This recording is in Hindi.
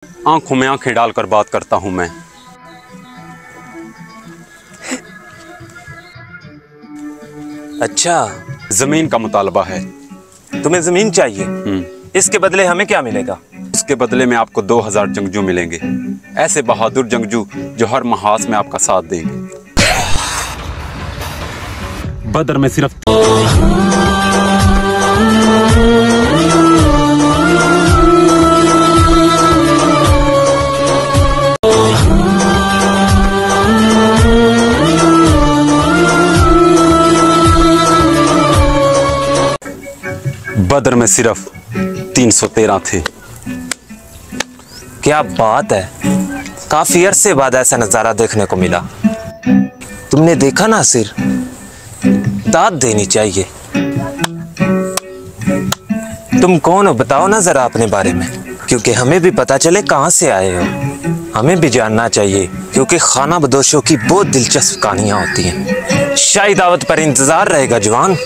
आंखों में आंखें डालकर बात करता हूं मैं। अच्छा, जमीन का मुतालबा है। तुम्हें जमीन चाहिए? इसके बदले हमें क्या मिलेगा? उसके बदले में आपको 2000 जंगजू मिलेंगे, ऐसे बहादुर जंगजू जो हर महास में आपका साथ देंगे। बदर में सिर्फ बदर में सिर्फ 313 थे। क्या बात है, काफी अरसे बाद ऐसा नजारा देखने को मिला। तुमने देखा ना सिर, दाद देनी चाहिए। तुम कौन हो बताओ ना जरा अपने बारे में, क्योंकि हमें भी पता चले कहां से आए हो। हमें भी जानना चाहिए, क्योंकि खाना बदोशों की बहुत दिलचस्प कहानियां होती हैं। शाही दावत पर इंतजार रहेगा जवान।